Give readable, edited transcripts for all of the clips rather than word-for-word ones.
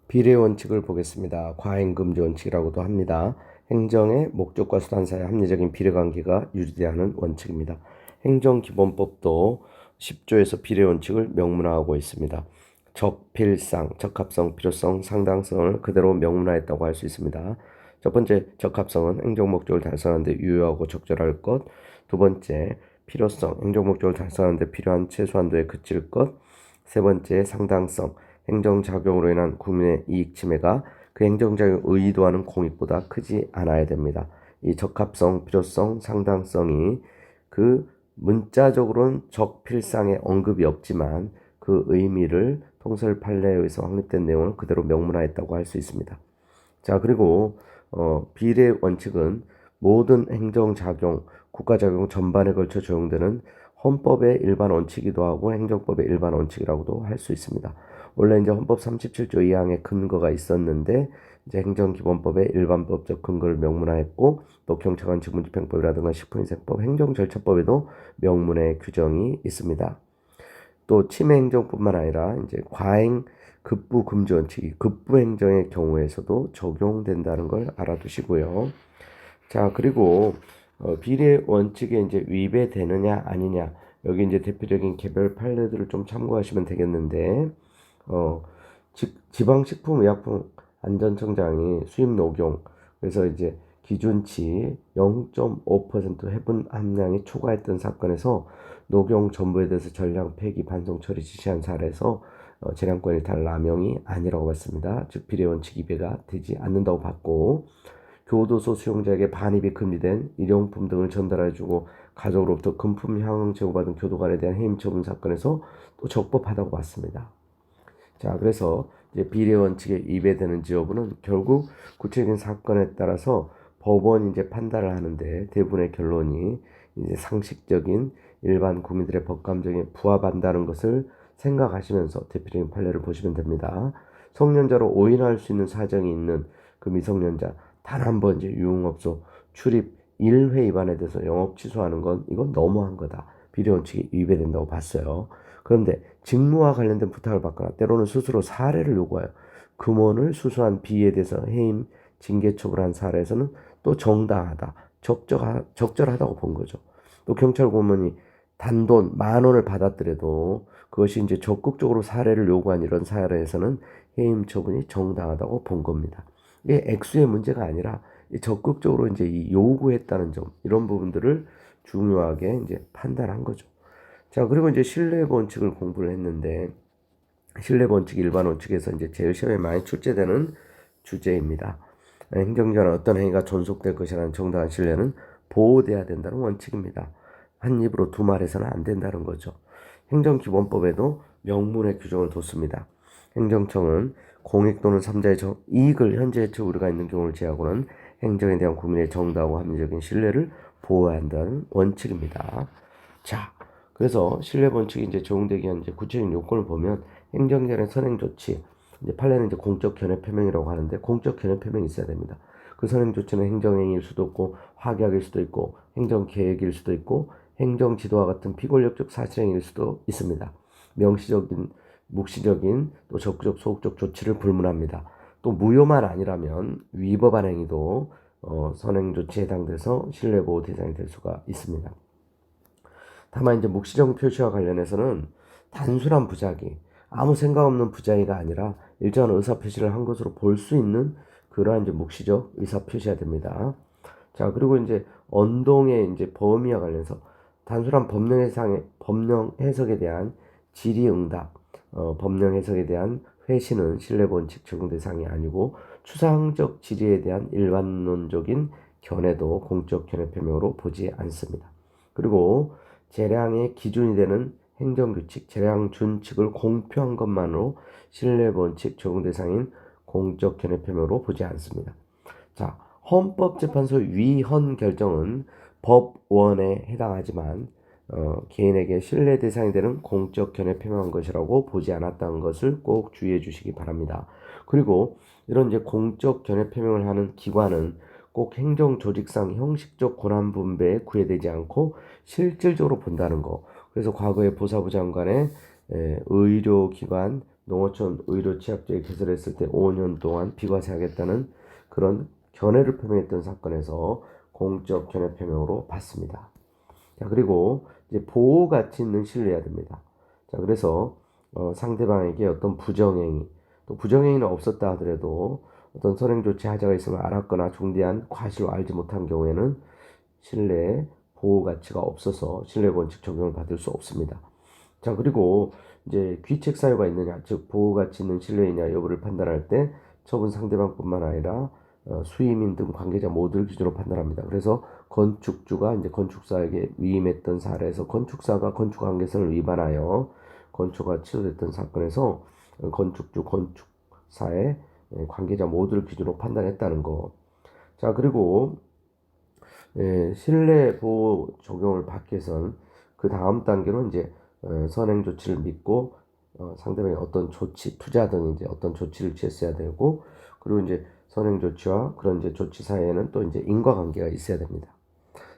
비례 원칙을 보겠습니다. 과잉금지 원칙이라고도 합니다. 행정의 목적과 수단 사이의 합리적인 비례관계가 유지돼야 하는 원칙입니다. 행정기본법도 10조에서 비례 원칙을 명문화하고 있습니다. 적필상, 적합성, 필요성, 상당성을 그대로 명문화했다고 할 수 있습니다. 첫 번째, 적합성은 행정목적을 달성하는 데 유효하고 적절할 것. 두 번째, 필요성, 행정목적을 달성하는 데 필요한 최소한도에 그칠 것. 세 번째, 상당성, 행정작용으로 인한 국민의 이익 침해가 그 행정작용 의도하는 공익보다 크지 않아야 됩니다. 이 적합성, 필요성, 상당성이 그 문자적으로는 적필상에 언급이 없지만 그 의미를 통설 판례에 의해서 확립된 내용을 그대로 명문화했다고 할 수 있습니다. 자, 그리고 비례 원칙은 모든 행정작용, 국가작용 전반에 걸쳐 적용되는 헌법의 일반 원칙이기도 하고 행정법의 일반 원칙이라고도 할 수 있습니다. 원래 이제 헌법 37조 2항에 근거가 있었는데 이제 행정기본법의 일반법적 근거를 명문화했고 또 경찰관 직무집행법이라든가 식품위생법, 행정절차법에도 명문의 규정이 있습니다. 또 침해행정뿐만 아니라 이제 과잉 급부 금지 원칙이 급부 행정의 경우에서도 적용된다는 걸 알아두시고요. 자, 그리고 비례 원칙에 이제 위배되느냐 아니냐 여기 이제 대표적인 개별 판례들을 좀 참고하시면 되겠는데 지방식품의약품안전청장이 수입 녹용 그래서 이제 기준치 0.5% 해분 함량이 초과했던 사건에서 녹용 전부에 대해서 전량 폐기 반송 처리 지시한 사례에서 재량권 일탈 남용이 아니라고 봤습니다. 즉 비례 원칙 위배가 되지 않는다고 봤고 교도소 수용자에게 반입이 금지된 일용품 등을 전달해주고 가족으로부터 금품 향응 제공받은 교도관에 대한 해임 처분 사건에서 또 적법하다고 봤습니다. 자, 그래서 이제 비례 원칙에 위배되는지 여부는 결국 구체적인 사건에 따라서 법원이 이제 판단을 하는데 대부분의 결론이 이제 상식적인 일반 국민들의 법감정에 부합한다는 것을 생각하시면서 대표적인 판례를 보시면 됩니다. 성년자로 오인할 수 있는 사정이 있는 그 미성년자 단 한 번 이제 유흥업소 출입 1회 위반에 대해서 영업 취소하는 건 이건 너무한 거다. 비례 원칙이 위배된다고 봤어요. 그런데 직무와 관련된 부탁을 받거나 때로는 스스로 사례를 요구하여 금원을 수수한 비에 대해서 해임, 징계 처벌한 사례에서는 또 정당하다, 적절하다고 본 거죠. 또 경찰 고문이 단돈 10,000원을 받았더라도 그것이 이제 적극적으로 사례를 요구한 이런 사례에서는 해임 처분이 정당하다고 본 겁니다. 이게 액수의 문제가 아니라 적극적으로 이제 이 요구했다는 점 이런 부분들을 중요하게 이제 판단한 거죠. 자, 그리고 이제 신뢰 원칙을 공부를 했는데 신뢰 원칙 일반 원칙에서 이제 제일 시험에 많이 출제되는 주제입니다. 행정기관은 어떤 행위가 존속될 것이라는 정당한 신뢰는 보호돼야 된다는 원칙입니다. 한 입으로 두 말해서는 안 된다는 거죠. 행정기본법에도 명문의 규정을 뒀습니다. 행정청은 공익 또는 삼자의 이익을 현재 해쳐 우려가 있는 경우를 제하고는 행정에 대한 국민의 정당하고 합리적인 신뢰를 보호해야 한다는 원칙입니다. 자, 그래서 신뢰 원칙이 이제 적용되기 위한 이제 구체적인 요건을 보면 행정기관의 선행 조치, 이제 판례는 이제 공적 견해 표명이라고 하는데 공적 견해 표명이 있어야 됩니다. 그 선행 조치는 행정행위일 수도 있고 확약일 수도 있고 행정계획일 수도 있고 행정지도와 같은 피권력적 사실행위일 수도 있습니다. 명시적인, 묵시적인 또 적극적, 소극적 조치를 불문합니다. 또 무효만 아니라면 위법한 행위도 선행 조치에 해당돼서 신뢰보호 대상이 될 수가 있습니다. 다만 이제 묵시적 표시와 관련해서는 단순한 부작위, 아무 생각 없는 부작위가 아니라 일정한 의사 표시를 한 것으로 볼 수 있는 그러한 이제 묵시적 의사 표시가 됩니다. 자, 그리고 이제 언동의 이제 범위와 관련해서 단순한 법령 해석에 대한 질의응답, 법령 해석에 대한 회신은 신뢰원칙 적용 대상이 아니고 추상적 질의에 대한 일반론적인 견해도 공적 견해 표명으로 보지 않습니다. 그리고 재량의 기준이 되는 행정규칙, 재량 준칙을 공표한 것만으로 신뢰원칙 적용 대상인 공적 견해 표명으로 보지 않습니다. 자, 헌법재판소 위헌 결정은 법원에 해당하지만 개인에게 신뢰 대상이 되는 공적 견해 표명한 것이라고 보지 않았다는 것을 꼭 주의해 주시기 바랍니다. 그리고 이런 이제 공적 견해 표명을 하는 기관은 꼭 행정 조직상 형식적 권한 분배에 구애되지 않고 실질적으로 본다는 거. 그래서 과거에 보사부 장관의 의료기관 농어촌 의료취약제에 개설했을 때 5년 동안 비과세하겠다는 그런 견해를 표명했던 사건에서 공적 견해 표명으로 받습니다. 자, 그리고 이제 보호 가치 있는 신뢰해야 됩니다. 자, 그래서 상대방에게 어떤 부정행위, 또 부정행위는 없었다 하더라도 어떤 선행 조치 하자가 있음을 알았거나 중대한 과실을 알지 못한 경우에는 신뢰 보호 가치가 없어서 신뢰 원칙 적용을 받을 수 없습니다. 자, 그리고 이제 귀책 사유가 있느냐, 즉 보호 가치 있는 신뢰이냐 여부를 판단할 때 처분 상대방뿐만 아니라 수임인 등 관계자 모두를 기준으로 판단합니다. 그래서 건축주가 이제 건축사에게 위임했던 사례에서 건축사가 건축 관계성을 위반하여 건축가 취소됐던 사건에서 건축주, 건축사의 관계자 모두를 기준으로 판단했다는 거. 자, 그리고 신뢰 보호 적용을 받기 위해서는 그 다음 단계로 이제 선행 조치를 믿고 상대방이 어떤 조치, 투자 등 이제 어떤 조치를 취했어야 되고, 그리고 이제 선행 조치와 그런 이제 조치 사이에는 또 이제 인과관계가 있어야 됩니다.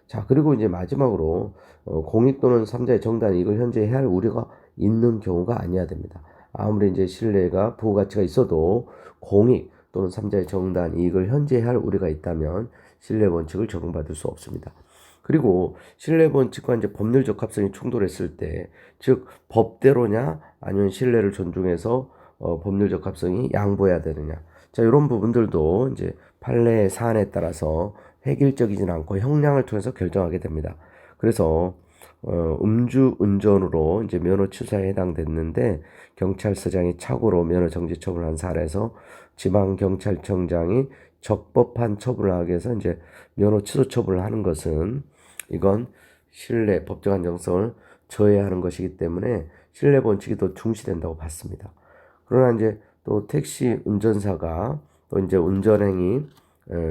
자, 그리고 이제 마지막으로 공익 또는 삼자의 정단 이걸 현재 해야 할 우려가 있는 경우가 아니어야 됩니다. 아무리 이제 신뢰가 부호 가치가 있어도 공익 또는 삼자의 정단 이익을 현재 해야 할 우려가 있다면 신뢰 원칙을 적용받을 수 없습니다. 그리고 신뢰 원칙과 이제 법률 적합성이 충돌했을 때, 즉 법대로냐 아니면 신뢰를 존중해서 법률 적합성이 양보해야 되느냐. 자, 이런 부분들도 이제 판례의 사안에 따라서 획일적이진 않고 형량을 통해서 결정하게 됩니다. 그래서 음주 운전으로 이제 면허 취소에 해당됐는데 경찰서장이 착오로 면허 정지 처분한 사례에서 지방경찰청장이 적법한 처분을 하기 위해서 이제 면허 취소 처분을 하는 것은 이건 신뢰 법적 안정성을 저해하는 것이기 때문에 신뢰 원칙이 더 중시된다고 봤습니다. 그러나 이제 또 택시 운전사가 또 이제 운전행위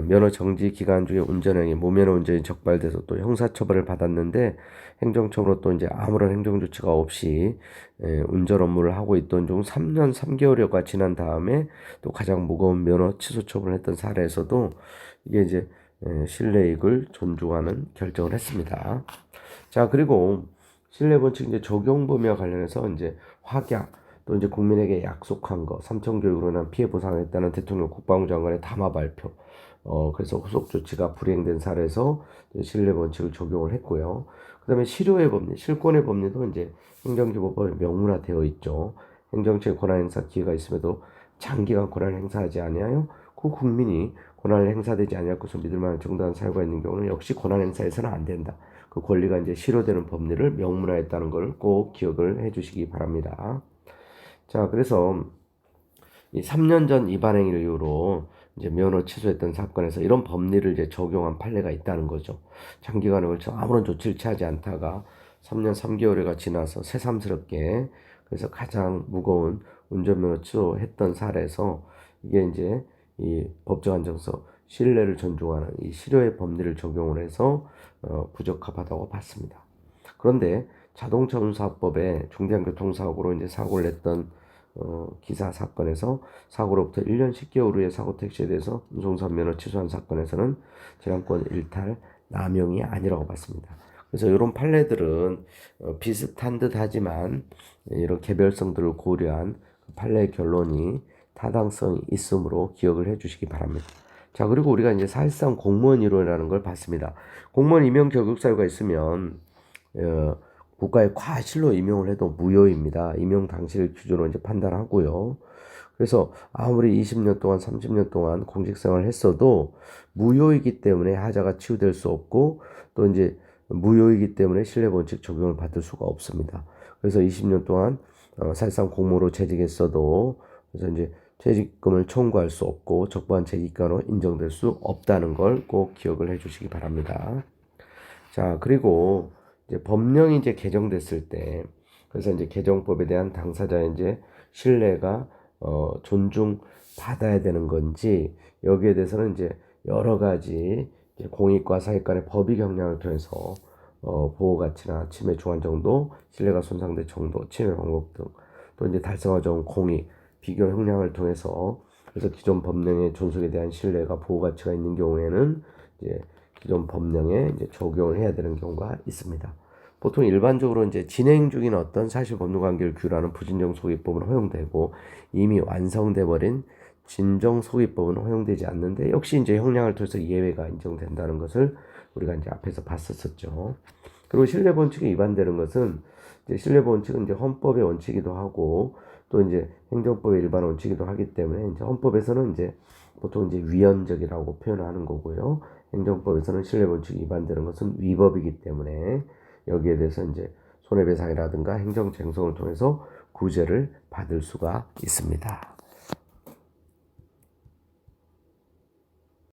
면허 정지 기간 중에 운전행위 무면허 운전이 적발돼서 또 형사처벌을 받았는데 행정처분으로 또 이제 아무런 행정조치가 없이 운전 업무를 하고 있던 중 3년 3개월여가 지난 다음에 또 가장 무거운 면허 취소 처분을 했던 사례에서도 이게 이제 신뢰익을 존중하는 결정을 했습니다. 자, 그리고 신뢰 원칙 이제 적용 범위와 관련해서 이제 확약 또 이제 국민에게 약속한 거, 삼청교육으로 인한 피해 보상하겠다는 대통령 국방부 장관의 담화 발표, 그래서 후속 조치가 불이행된 사례에서 신뢰 원칙을 적용을 했고요. 그다음에 실효의 법리, 실권의 법리도 이제 행정기본법에 명문화되어 있죠. 행정처의 권한 행사 기회가 있음에도 장기간 권한을 행사하지 아니하여 그 국민이 권한을 행사되지 아니할 것을 믿을 만한 정당한 사유가 있는 경우는 역시 권한 행사해서는 안 된다. 그 권리가 이제 실효되는 법리를 명문화했다는 걸 꼭 기억을 해주시기 바랍니다. 자, 그래서 이 3년 전 위반 행위를 이유로 이제 면허 취소했던 사건에서 이런 법리를 이제 적용한 판례가 있다는 거죠. 장기간에 걸쳐 아무런 조치를 취하지 않다가 3년 3개월여가 지나서 새삼스럽게 그래서 가장 무거운 운전면허 취소했던 사례에서 이게 이제 이 법적 안정성, 신뢰를 존중하는 이 실효의 법리를 적용을 해서 부적합하다고 봤습니다. 그런데 자동차 운수화법에 중대한 교통사고로 이제 사고를 냈던 기사 사건에서 사고로부터 1년 10개월 후에 사고 택시에 대해서 운송사 면허 취소한 사건에서는 재량권 일탈 남용이 아니라고 봤습니다. 그래서 이런 판례들은 비슷한 듯 하지만 이런 개별성들을 고려한 판례의 결론이 타당성이 있으므로 기억을 해 주시기 바랍니다. 자, 그리고 우리가 이제 사실상 공무원 이론이라는 걸 봤습니다. 공무원 임용 교육 사유가 있으면 국가의 과실로 임용을 해도 무효입니다. 임용 당시를 기준으로 이제 판단하고요. 그래서 아무리 20년 동안 30년 동안 공직생활을 했어도 무효이기 때문에 하자가 치유될 수 없고 또 이제 무효이기 때문에 신뢰원칙 적용을 받을 수가 없습니다. 그래서 20년 동안 사실상 공무로 재직했어도 그래서 이제 퇴직금을 청구할 수 없고 적부한 재직관으로 인정될 수 없다는 걸 꼭 기억을 해주시기 바랍니다. 자, 그리고 이제 법령이 이제 개정됐을 때, 그래서 이제 개정법에 대한 당사자의 이제 신뢰가 존중받아야 되는 건지 여기에 대해서는 이제 여러 가지 이제 공익과 사익 간의 법익 형량을 통해서 보호 가치나 침해 중한 정도, 신뢰가 손상된 정도, 침해 방법 등 또 이제 달성하자 온 공익 비교 형량을 통해서 그래서 기존 법령의 존속에 대한 신뢰가 보호 가치가 있는 경우에는 이제 기존 법령에 이제 적용을 해야 되는 경우가 있습니다. 보통 일반적으로 이제 진행 중인 어떤 사실 법률 관계를 규율하는 부진정 소기법은 허용되고 이미 완성돼 버린 진정 소기법은 허용되지 않는데 역시 이제 형량을 통해서 예외가 인정된다는 것을 우리가 이제 앞에서 봤었죠. 그리고 신뢰 원칙에 위반되는 것은 이제 신뢰 원칙은 이제 헌법의 원칙이기도 하고 또 이제 행정법의 일반 원칙이기도 하기 때문에 이제 헌법에서는 이제 보통 이제 위헌적이라고 표현하는 거고요. 행정법에서는 신뢰 원칙이 위반되는 것은 위법이기 때문에 여기에 대해서 이제 손해배상이라든가 행정쟁송을 통해서 구제를 받을 수가 있습니다.